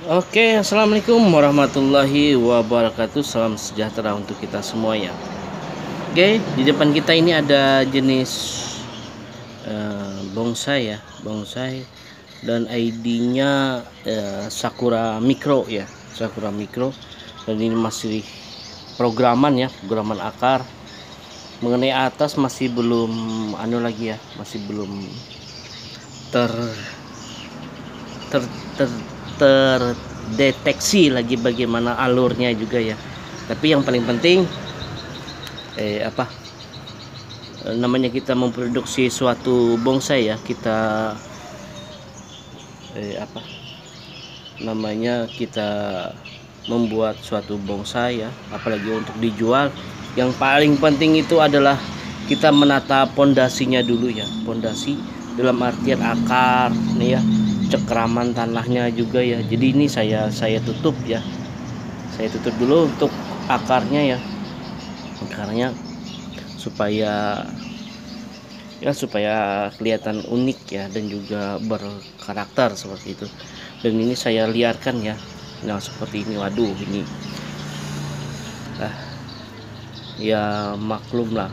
Oke, assalamualaikum warahmatullahi wabarakatuh. Salam sejahtera untuk kita semuanya. Oke, di depan kita ini ada jenis bonsai ya, bonsai dan ID-nya Sakura Micro ya, Sakura Micro. Dan ini masih programan ya, programan akar. Mengenai atas masih belum lagi ya, masih belum ter ter, ter terdeteksi lagi bagaimana alurnya juga ya. Tapi yang paling penting namanya kita memproduksi suatu bonsai ya, kita kita membuat suatu bonsai ya, apalagi untuk dijual, yang paling penting itu adalah kita menata pondasinya dulu ya. Pondasi dalam artian akar nih ya, cekraman tanahnya juga ya. Jadi ini saya tutup ya, saya tutup dulu untuk akarnya ya, akarnya supaya kelihatan unik ya, dan juga berkarakter seperti itu. Dan ini saya liarkan ya, nah seperti ini. Waduh, ini ya maklum lah,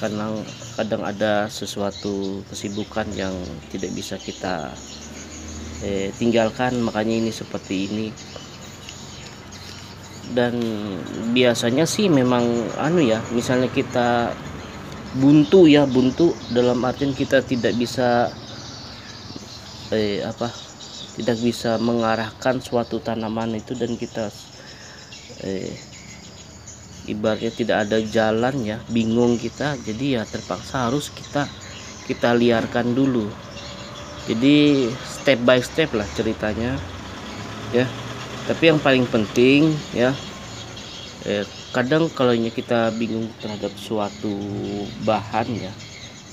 karena kadang ada sesuatu kesibukan yang tidak bisa kita tinggalkan, makanya ini seperti ini. Dan biasanya sih memang misalnya kita buntu ya, buntu dalam artian kita tidak bisa tidak bisa mengarahkan suatu tanaman itu, dan kita ibaratnya tidak ada jalan ya, bingung kita, jadi ya terpaksa harus kita liarkan dulu. Jadi step by step lah ceritanya ya. Tapi yang paling penting ya, kadang kalau kita bingung terhadap suatu bahan ya,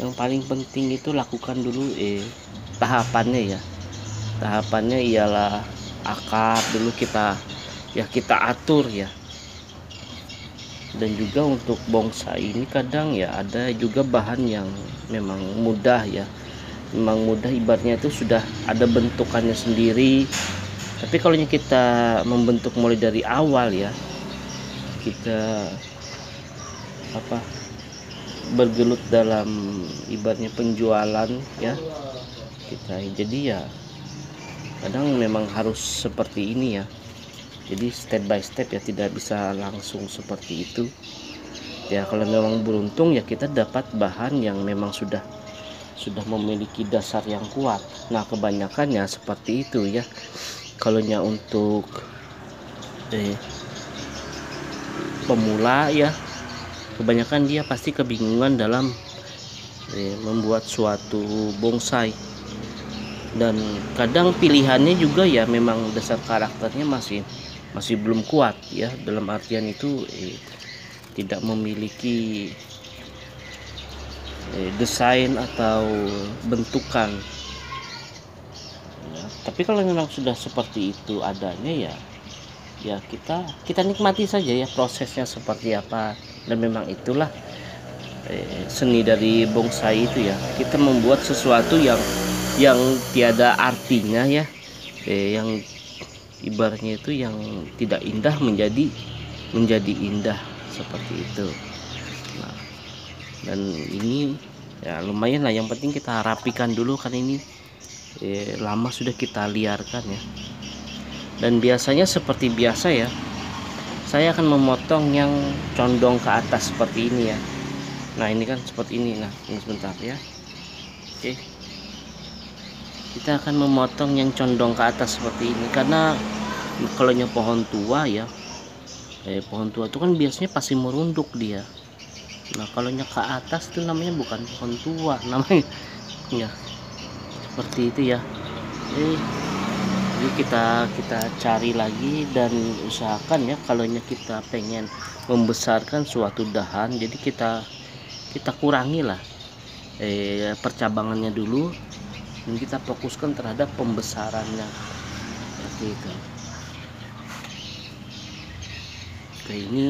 yang paling penting itu lakukan dulu tahapannya ya. Tahapannya ialah akar dulu kita atur ya. Dan juga untuk bonsai ini kadang ya ada juga bahan yang memang mudah ya, memang mudah, ibaratnya itu sudah ada bentukannya sendiri. Tapi kalau kita membentuk mulai dari awal ya, kita bergelut dalam ibaratnya penjualan ya kita, jadi ya kadang memang harus seperti ini ya. Jadi step by step ya, tidak bisa langsung seperti itu ya. Kalau memang beruntung ya kita dapat bahan yang memang sudah memiliki dasar yang kuat. Nah kebanyakannya seperti itu ya. Kalau untuk pemula ya, kebanyakan dia pasti kebingungan dalam membuat suatu bonsai. Dan kadang pilihannya juga ya memang dasar karakternya masih belum kuat ya, dalam artian itu tidak memiliki desain atau bentukan ya. Tapi kalau memang sudah seperti itu adanya ya kita nikmati saja ya prosesnya seperti apa. Dan memang itulah seni dari bonsai itu ya, kita membuat sesuatu yang tiada artinya ya, yang ibaratnya itu yang tidak indah menjadi indah seperti itu. Nah, dan ini ya lumayan lah, yang penting kita rapikan dulu kan ini lama sudah kita liarkan ya. Dan biasanya seperti biasa ya, saya akan memotong yang condong ke atas seperti ini ya. Nah ini kan seperti ini. Nah ini sebentar ya. Oke, kita akan memotong yang condong ke atas seperti ini, karena kalau pohon tua ya, pohon tua itu kan biasanya pasti merunduk dia. Nah kalau ke atas itu namanya bukan pohon tua namanya ya, seperti itu ya. Jadi kita cari lagi dan usahakan ya, kalau kita pengen membesarkan suatu dahan, jadi kita kurangi lah percabangannya dulu, dan kita fokuskan terhadap pembesarannya seperti itu. Oke, ini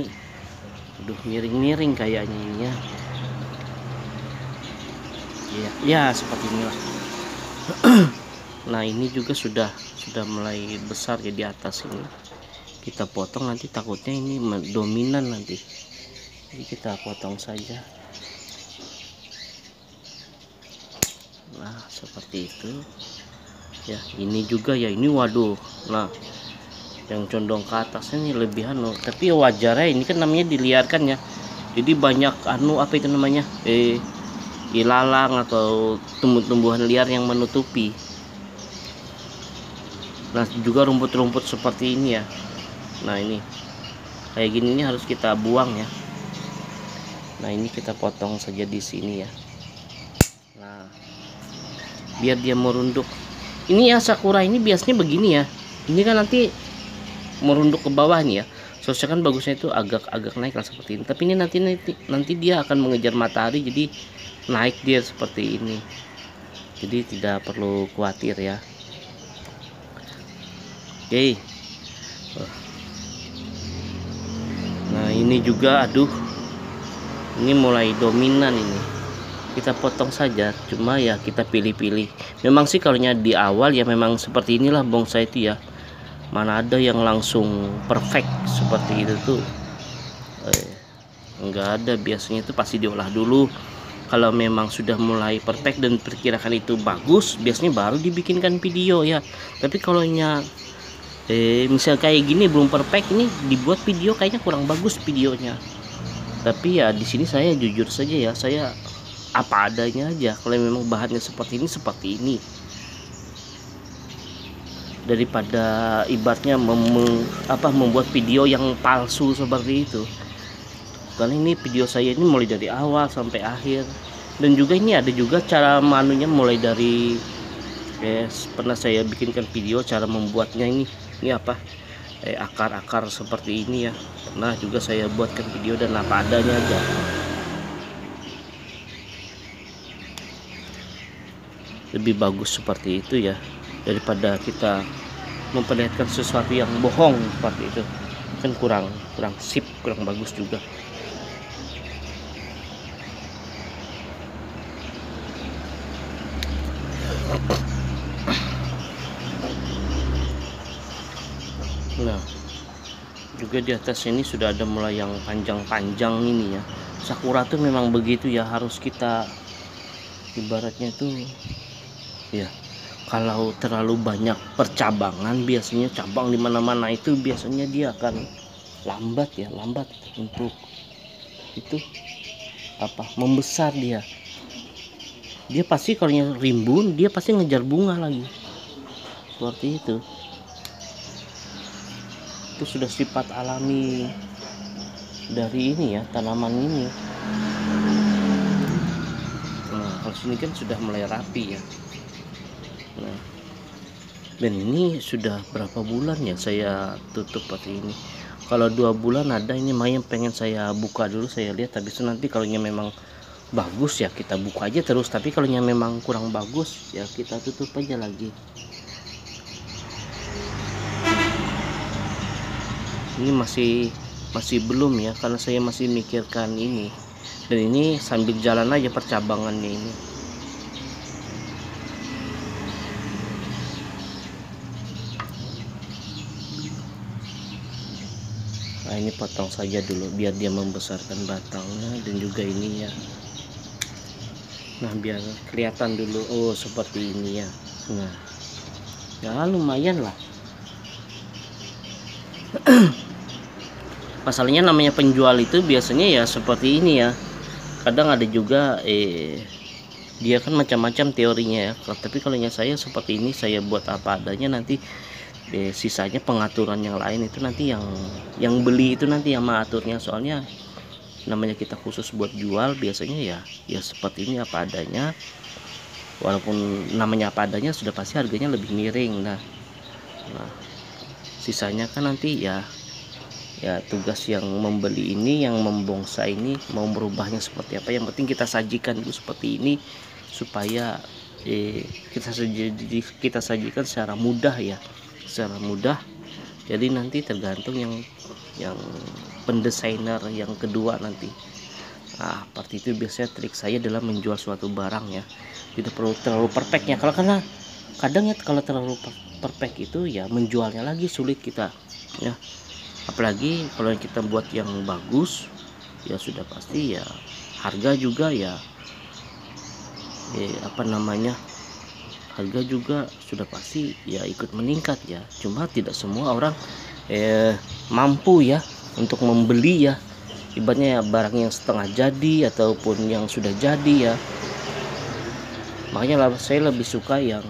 miring-miring kayaknya ini ya. Ya seperti inilah. Nah ini juga sudah mulai besar ya di atas ini. Kita potong, nanti takutnya ini dominan nanti. Jadi kita potong saja. Nah seperti itu ya. Ini juga ya, ini waduh. Nah yang condong ke atasnya ini lebih tapi wajarnya ini kan namanya diliarkan ya. Jadi banyak apa itu namanya, ilalang atau tumbuh-tumbuhan liar yang menutupi. Nah juga rumput-rumput seperti ini ya. Nah ini kayak gini ini harus kita buang ya. Nah ini kita potong saja di sini ya. Nah biar dia merunduk. Ini ya sakura ini biasanya begini ya. Ini kan nanti merunduk ke bawah nih ya. Sosnya kan bagusnya itu agak naik lah seperti ini. Tapi ini nanti dia akan mengejar matahari, jadi naik dia seperti ini. Jadi tidak perlu khawatir ya. Oke. Nah ini juga aduh, ini mulai dominan ini. Kita potong saja, cuma ya kita pilih-pilih. Memang sih kalau di awal ya memang seperti inilah bonsai itu ya. Mana ada yang langsung perfect seperti itu tuh, enggak ada. Biasanya itu pasti diolah dulu. Kalau memang sudah mulai perfect dan perkirakan itu bagus, biasanya baru dibikinkan video ya. Tapi kalau misal kayak gini belum perfect, ini dibuat video kayaknya kurang bagus videonya. Tapi ya di sini saya jujur saja ya, saya apa adanya aja. Kalau memang bahannya seperti ini, daripada ibaratnya membuat video yang palsu seperti itu. Karena ini video saya ini mulai dari awal sampai akhir, dan juga ini ada juga cara manunya mulai dari pernah saya bikinkan video cara membuatnya ini akar-akar seperti ini ya. Nah juga saya buatkan video dan apa adanya aja. Lebih bagus seperti itu ya, daripada kita memperlihatkan sesuatu yang bohong seperti itu. Kan kurang sip, kurang bagus juga. Nah juga di atas ini sudah ada mulai yang panjang-panjang ini ya. Sakura tuh memang begitu ya, harus kita ibaratnya tuh ya, kalau terlalu banyak percabangan, biasanya cabang di mana-mana itu biasanya dia akan lambat untuk itu membesar. Dia pasti kalau rimbun dia pasti ngejar bunga lagi seperti itu. Itu sudah sifat alami dari ini ya, tanaman ini. Nah kalau sini kan sudah mulai rapi ya. Nah, dan ini sudah berapa bulan ya saya tutup seperti ini. Kalau 2 bulan ada ini yang pengen saya buka dulu, saya lihat. Habis itu nanti kalau memang bagus ya kita buka aja terus. Tapi kalau memang kurang bagus ya kita tutup aja lagi. Ini masih belum ya, karena saya masih mikirkan ini. Dan ini sambil jalan aja percabangannya ini. Nah ini potong saja dulu biar dia membesarkan batangnya, dan juga ininya. Nah biar kelihatan dulu, oh seperti ini ya. Nah ya lumayan lah. Masalahnya namanya penjual itu biasanya ya seperti ini ya. Kadang ada juga dia kan macam-macam teorinya ya. Tapi kalau saya seperti ini, saya buat apa adanya. Nanti sisanya pengaturan yang lain itu nanti yang beli itu nanti yang mengaturnya. Soalnya namanya kita khusus buat jual, biasanya ya seperti ini apa adanya. Walaupun namanya apa adanya, sudah pasti harganya lebih miring. Nah sisanya kan nanti ya tugas yang membeli ini, yang membonsai ini mau merubahnya seperti apa. Yang penting kita sajikan dulu seperti ini, supaya kita sajikan secara mudah ya, secara mudah. Jadi nanti tergantung yang pendesainer yang kedua nanti. Nah seperti itu biasanya trik saya dalam menjual suatu barang ya. Tidak perlu terlalu perfectnya. Karena kadang ya kalau terlalu perfect itu ya menjualnya lagi sulit kita ya, apalagi kalau kita buat yang bagus ya sudah pasti ya harga juga ya apa namanya, harga juga sudah pasti ya ikut meningkat ya. Cuma tidak semua orang mampu ya untuk membeli ya, ibaratnya ya barang yang setengah jadi ataupun yang sudah jadi ya. Makanya saya lebih suka yang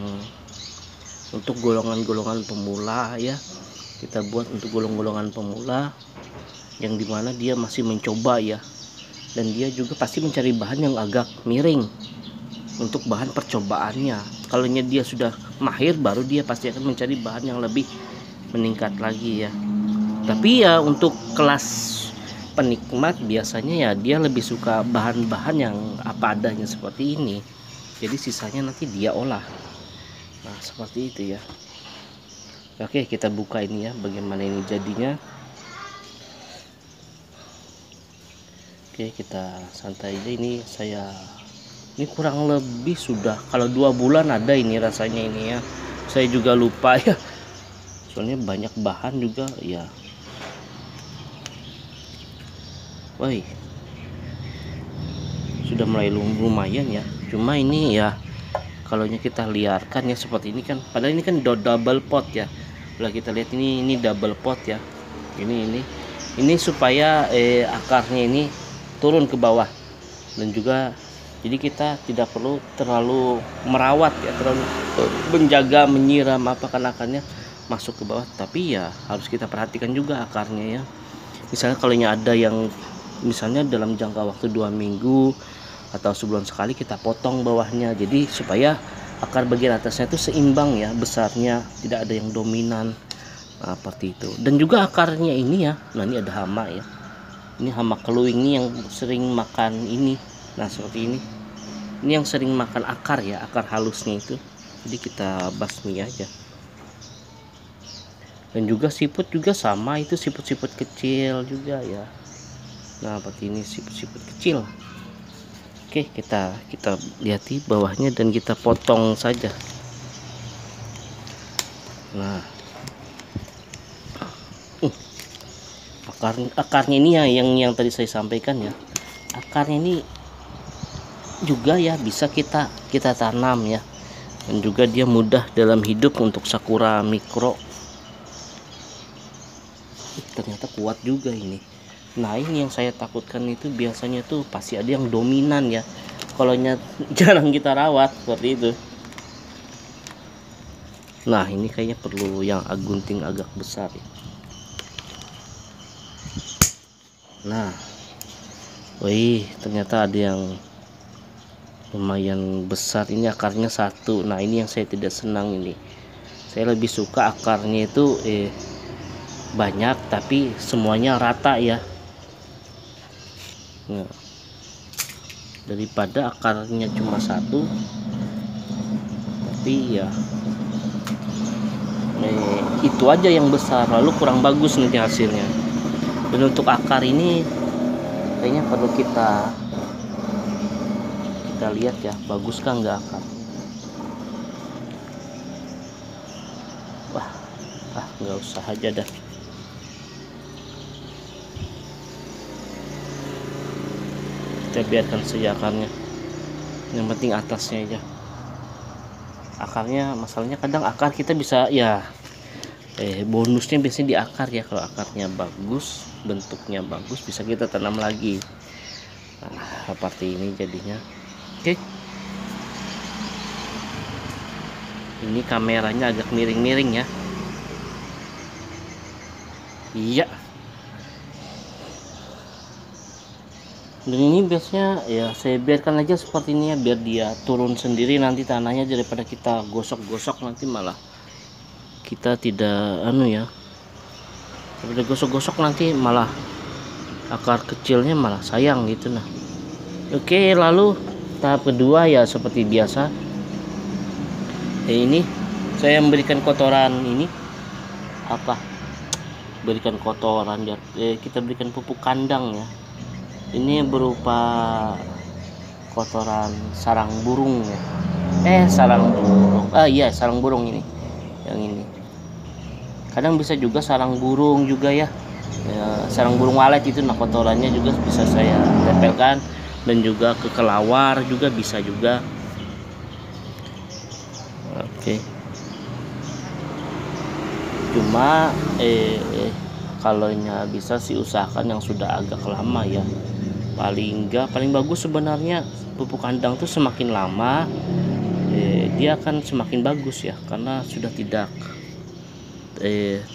untuk golongan-golongan pemula ya, kita buat untuk golongan-golongan pemula yang dimana dia masih mencoba ya, dan dia juga pasti mencari bahan yang agak miring untuk bahan percobaannya. Kalau dia sudah mahir baru dia pasti akan mencari bahan yang lebih meningkat lagi ya. Tapi ya untuk kelas penikmat biasanya ya dia lebih suka bahan-bahan yang apa adanya seperti ini, jadi sisanya nanti dia olah. Nah seperti itu ya. Oke, kita buka ini ya bagaimana ini jadinya. Oke, kita santai aja. Ini kurang lebih sudah kalau 2 bulan ada ini rasanya ini ya. Saya juga lupa ya, soalnya banyak bahan juga ya. Woi, sudah mulai lumayan ya. Cuma ini ya kalau kita liarkan ya seperti ini kan, padahal ini kan double pot ya. Bila kita lihat ini double pot ya. Ini supaya akarnya ini turun ke bawah, dan juga jadi kita tidak perlu terlalu merawat ya, terlalu menjaga menyiram apa kan akarnya masuk ke bawah. Tapi ya harus kita perhatikan juga akarnya ya. Misalnya kalau ada yang misalnya dalam jangka waktu 2 minggu atau sebulan sekali kita potong bawahnya, jadi supaya akar bagian atasnya itu seimbang ya besarnya, tidak ada yang dominan. Nah, seperti itu. Dan juga akarnya ini ya, nah ini ada hama ya, ini hama keluing ini yang sering makan ini. Nah seperti ini yang sering makan akar ya, akar halusnya itu, jadi kita basmi aja. Dan juga siput juga sama, itu siput-siput kecil juga ya. Nah seperti ini siput-siput kecil. Oke, kita lihati bawahnya dan kita potong saja. Nah akarnya ini ya yang tadi saya sampaikan ya, akarnya ini juga ya bisa kita tanam ya, dan juga dia mudah dalam hidup untuk sakura mikro. Ternyata kuat juga ini. Nah ini yang saya takutkan itu biasanya tuh pasti ada yang dominan ya, kalau jarang kita rawat seperti itu. Nah ini kayaknya perlu yang gunting agak besar ya. Nah wih, ternyata ada yang lumayan besar ini akarnya satu. Nah ini yang saya tidak senang ini. Saya lebih suka akarnya itu banyak tapi semuanya rata ya. Nah, daripada akarnya cuma satu tapi ya itu aja yang besar, lalu kurang bagus nanti hasilnya. Dan untuk akar ini kayaknya perlu kita lihat ya, bagus kah nggak akar. Nggak usah aja dah. Kita biarkan saja akarnya, yang penting atasnya aja. Akarnya masalahnya kadang akar kita bisa ya bonusnya biasanya di akar ya. Kalau akarnya bagus, bentuknya bagus, bisa kita tanam lagi. Nah seperti ini jadinya. Oke, ini kameranya agak miring-miring ya. Iya. Dan ini biasanya ya saya biarkan aja seperti ini ya, biar dia turun sendiri nanti tanahnya, daripada kita gosok-gosok nanti malah kita tidak daripada gosok-gosok nanti malah akar kecilnya malah sayang gitu. Nah oke, lalu tahap kedua ya seperti biasa ini saya memberikan kotoran ini berikan kotoran biar kita berikan pupuk kandang ya. Ini berupa kotoran sarang burung ya. Sarang burung, iya sarang burung ini, yang ini. Kadang bisa juga sarang burung juga ya, sarang burung walet itu. Nah kotorannya juga bisa saya tempelkan, dan juga ke kelawar juga bisa juga. Oke. Cuma kalau bisa sih usahakan yang sudah agak lama ya. Paling bagus sebenarnya pupuk kandang tuh semakin lama dia akan semakin bagus ya, karena sudah tidak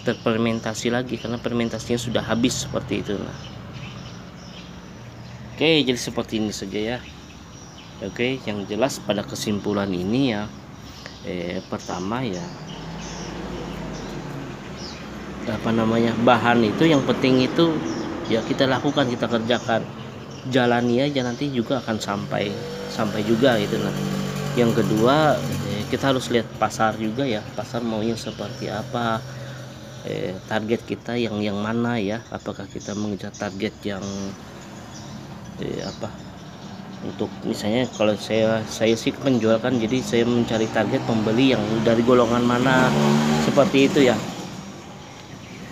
terfermentasi lagi, karena fermentasinya sudah habis seperti itu. Nah, oke, jadi seperti ini saja ya. Oke, yang jelas pada kesimpulan ini ya, pertama ya, bahan itu yang penting itu ya kita lakukan, kita kerjakan, jalani aja, nanti juga akan sampai juga gitu. Nah, yang kedua kita harus lihat pasar juga ya, pasar maunya seperti apa, target kita yang mana ya, apakah kita mengejar target yang untuk misalnya kalau saya sih penjual kan, jadi saya mencari target pembeli yang dari golongan mana, seperti itu ya.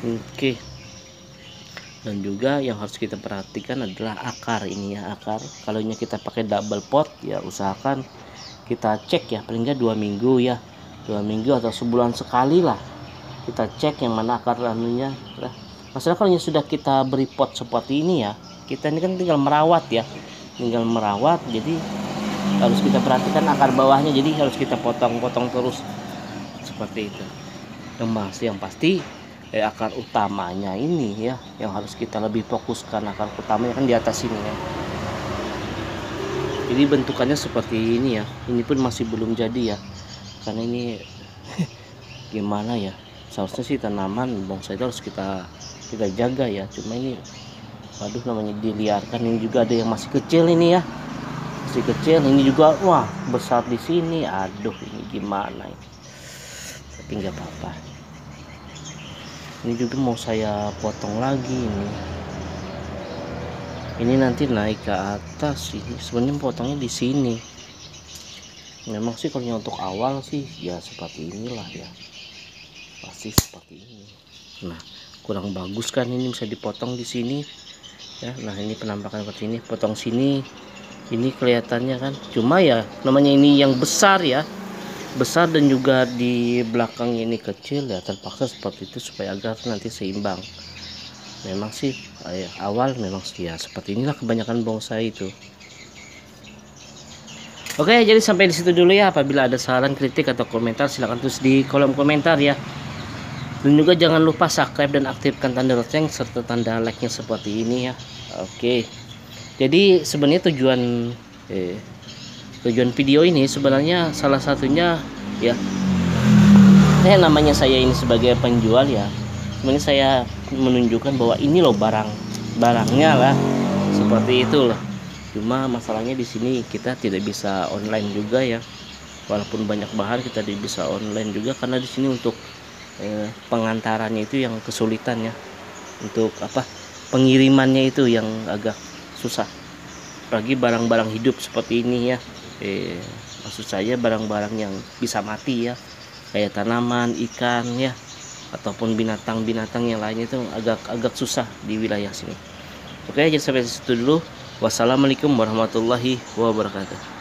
Oke. Dan juga yang harus kita perhatikan adalah akar ini ya, akar. Kalau ini kita pakai double pot ya, usahakan kita cek ya paling nggak 2 minggu ya, 2 minggu atau sebulan sekali lah kita cek yang mana akar anunya. Nah, masalah kalau sudah kita beri pot seperti ini ya, kita ini kan tinggal merawat ya, jadi harus kita perhatikan akar bawahnya, jadi harus kita potong-potong terus seperti itu. Yang pasti akar utamanya ini ya yang harus kita lebih fokuskan. Akar utamanya kan di atas sini ya, jadi bentukannya seperti ini ya. Ini pun masih belum jadi ya, karena ini gimana ya, seharusnya sih tanaman bonsai itu harus kita jaga ya. Cuma ini waduh, namanya diliarkan. Ini juga ada yang masih kecil ini ya, masih kecil. Ini juga wah besar di sini. Aduh, ini gimana ini, tapi nggak apa-apa. Ini juga mau saya potong lagi ini nanti naik ke atas. Ini sebenarnya potongnya di sini. Memang sih kalau untuk awal sih ya seperti inilah ya, pasti seperti ini. Nah, kurang bagus kan ini, bisa dipotong di sini ya. Nah, ini penampakan seperti ini, potong sini, ini kelihatannya kan. Cuma ya namanya ini yang besar ya, besar, dan juga di belakang ini kecil ya, terpaksa seperti itu supaya agar nanti seimbang. Memang sih awal memang sih ya seperti inilah kebanyakan bonsai itu. Oke, jadi sampai di situ dulu ya. Apabila ada saran, kritik atau komentar silahkan tulis di kolom komentar ya. Dan juga jangan lupa subscribe dan aktifkan tanda lonceng serta tanda like-nya seperti ini ya. Oke. Jadi sebenarnya tujuan video ini sebenarnya salah satunya ya, namanya saya ini sebagai penjual ya, sebenarnya saya menunjukkan bahwa ini loh barangnya lah, seperti itu loh. Cuma masalahnya di sini kita tidak bisa online juga ya, walaupun banyak bahan kita tidak bisa online juga, karena di sini untuk pengantarannya itu yang kesulitan ya, untuk pengirimannya itu yang agak susah, apalagi barang-barang hidup seperti ini ya. Maksud saya barang-barang yang bisa mati ya, kayak tanaman, ikan ya, ataupun binatang-binatang yang lainnya itu agak susah di wilayah sini. Oke, jadi sampai situ dulu. Wassalamualaikum warahmatullahi wabarakatuh.